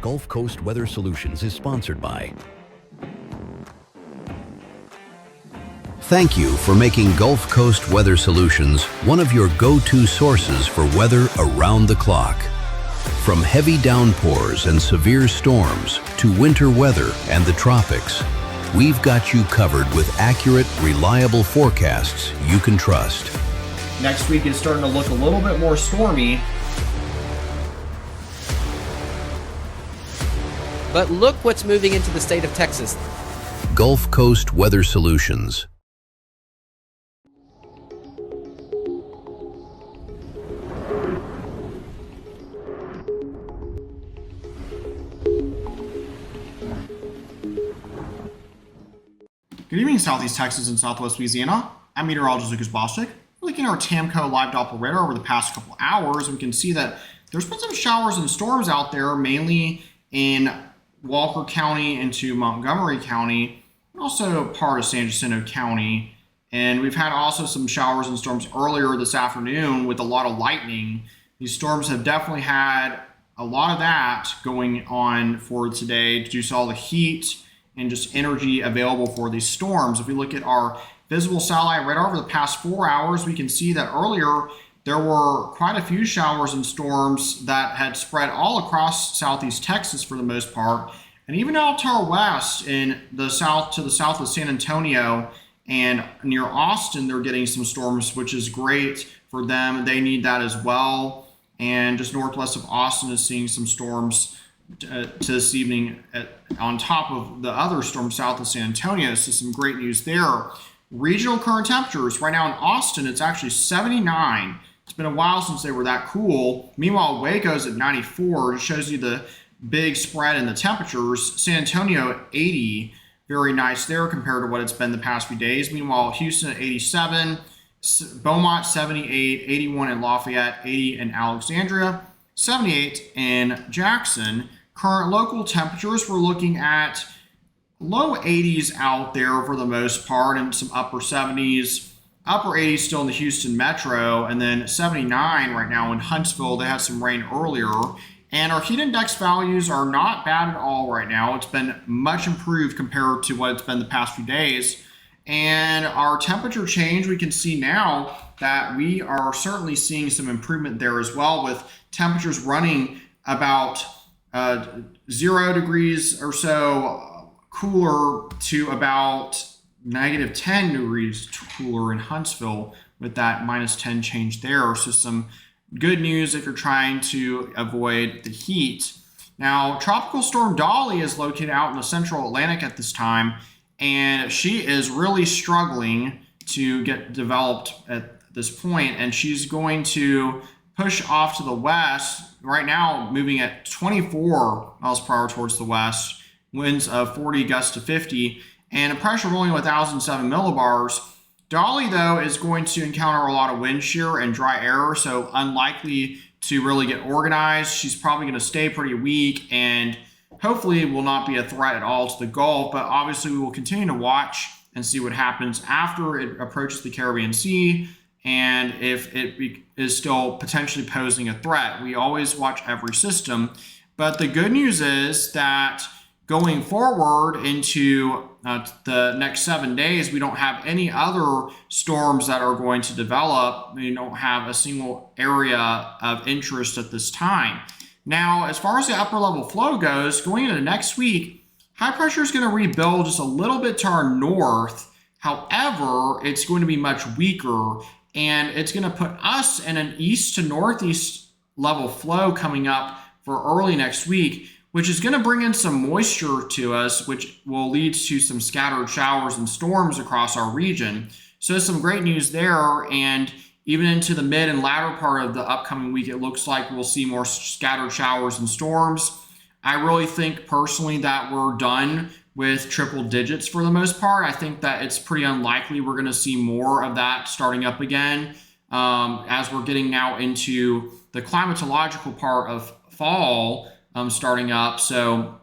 Gulf Coast Weather Solutions is sponsored by. Thank you for making Gulf Coast Weather Solutions one of your go-to sources for weather around the clock. From heavy downpours and severe storms to winter weather and the tropics, we've got you covered with accurate, reliable forecasts you can trust. Next week is starting to look a little bit more stormy. But look what's moving into the state of Texas. Gulf Coast Weather Solutions. Good evening, Southeast Texas and Southwest Louisiana. I'm meteorologist Lucas Bostic. We're looking at our TAMCO live Doppler radar over the past couple hours. We can see that there's been some showers and storms out there, mainly in Walker County into Montgomery County, and also part of San Jacinto County. And we've had also some showers and storms earlier this afternoon with a lot of lightning. These storms have definitely had a lot of that going on for today due to all the heat and just energy available for these storms. If we look at our visible satellite radar over the past 4 hours, we can see that earlier there were quite a few showers and storms that had spread all across Southeast Texas for the most part, and even out to our west in the south, to the south of San Antonio and near Austin, they're getting some storms, which is great for them. They need that as well. And just northwest of Austin is seeing some storms to this evening on top of the other storm south of San Antonio. So some great news there. Regional current temperatures right now in Austin, it's actually 79. It's been a while since they were that cool. Meanwhile, Waco's at 94. It shows you the big spread in the temperatures. San Antonio at 80. Very nice there compared to what it's been the past few days. Meanwhile, Houston at 87. Beaumont 78. 81 in Lafayette. 80 in Alexandria. 78 in Jackson. Current local temperatures, we're looking at low 80s out there for the most part and some upper 70s. Upper 80s still in the Houston metro, and then 79 right now in Huntsville. They had some rain earlier. And our heat index values are not bad at all right now. It's been much improved compared to what it's been the past few days. And our temperature change, we can see now that we are certainly seeing some improvement there as well, with temperatures running about 0 degrees or so cooler to about negative 10 degrees cooler in Huntsville with that minus 10 change there. So some good news if you're trying to avoid the heat. Now, Tropical Storm Dolly is located out in the central Atlantic at this time, and she is really struggling to get developed at this point, and she's going to push off to the west right now, moving at 24 miles per hour towards the west, winds of 40 gusts to 50, and a pressure rolling 1,007 millibars. Dolly, though, is going to encounter a lot of wind shear and dry air, so unlikely to really get organized. She's probably going to stay pretty weak and hopefully will not be a threat at all to the Gulf, but obviously we will continue to watch and see what happens after it approaches the Caribbean Sea and if it is still potentially posing a threat. We always watch every system, but the good news is that going forward into the next 7 days, we don't have any other storms that are going to develop. We don't have a single area of interest at this time. Now, as far as the upper level flow goes, going into next week, high pressure is going to rebuild just a little bit to our north. However, it's going to be much weaker, and it's going to put us in an east to northeast level flow coming up for early next week, which is going to bring in some moisture to us, which will lead to some scattered showers and storms across our region. So some great news there, and even into the mid and latter part of the upcoming week, it looks like we'll see more scattered showers and storms. I really think personally that we're done with triple digits for the most part. I think that it's pretty unlikely we're going to see more of that starting up again as we're getting now into the climatological part of fall starting up. So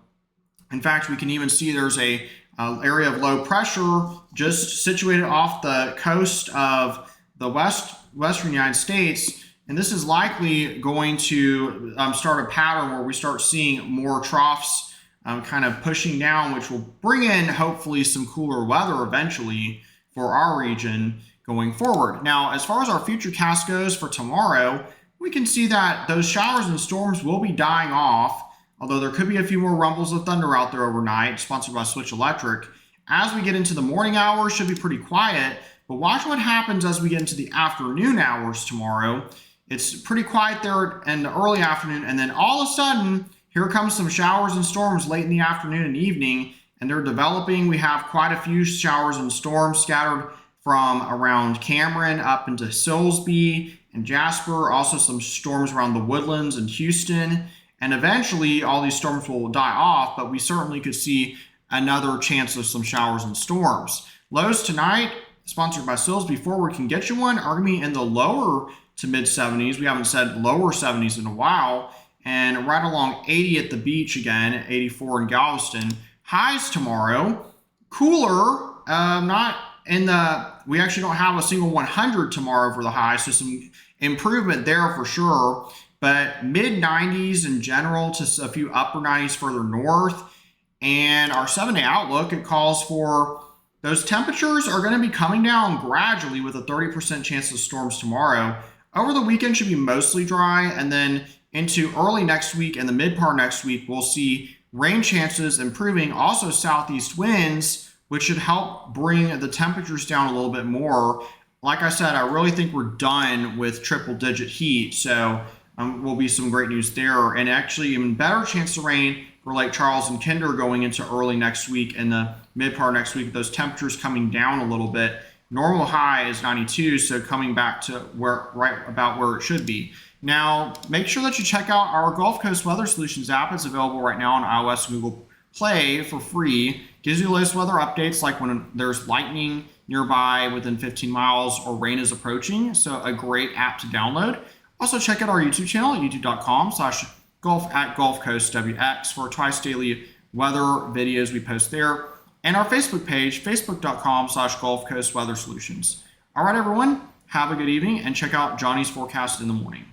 in fact, we can even see there's a area of low pressure just situated off the coast of the western United States And this is likely going to start a pattern where we start seeing more troughs kind of pushing down, which will bring in hopefully some cooler weather eventually for our region going forward. Now, as far as our futurecast goes for tomorrow, we can see that those showers and storms will be dying off, although there could be a few more rumbles of thunder out there overnight, sponsored by Switch Electric. As we get into the morning hours, should be pretty quiet, but watch what happens as we get into the afternoon hours tomorrow. It's pretty quiet there in the early afternoon, and then all of a sudden, here comes some showers and storms late in the afternoon and evening, and they're developing. We have quite a few showers and storms scattered from around Cameron up into Silsbee and Jasper, also some storms around the Woodlands and Houston, and eventually all these storms will die off, but we certainly could see another chance of some showers and storms. Lows tonight, sponsored by Silsbee Forward Can Get You One, are going to be in the lower to mid 70s. We haven't said lower 70s in a while, and right along 80 at the beach again, 84 in Galveston. Highs tomorrow, cooler, not in we actually don't have a single 100 tomorrow for the high, so some improvement there for sure, but mid 90s in general to a few upper 90s further north. And our 7-day outlook, it calls for those temperatures are going to be coming down gradually with a 30% chance of storms tomorrow. Over the weekend should be mostly dry, and then into early next week and the mid part next week, we'll see rain chances improving, also southeast winds, which should help bring the temperatures down a little bit more. Like I said, I really think we're done with triple digit heat, so will be some great news there, and actually even better chance of rain for Lake Charles and Kinder going into early next week and the mid part next week. Those temperatures coming down a little bit. Normal high is 92, so coming back to right about where it should be. Now, make sure that you check out our Gulf Coast Weather Solutions app. It's available right now on iOS and Google Play for free. Gives you the latest weather updates, like when there's lightning nearby within 15 miles or rain is approaching. So a great app to download. Also check out our YouTube channel at youtube.com/Gulf@GulfCoastWX for twice daily weather videos we post there. And our Facebook page, facebook.com/Gulf Coast Weather Solutions. All right, everyone, have a good evening and check out Johnny's forecast in the morning.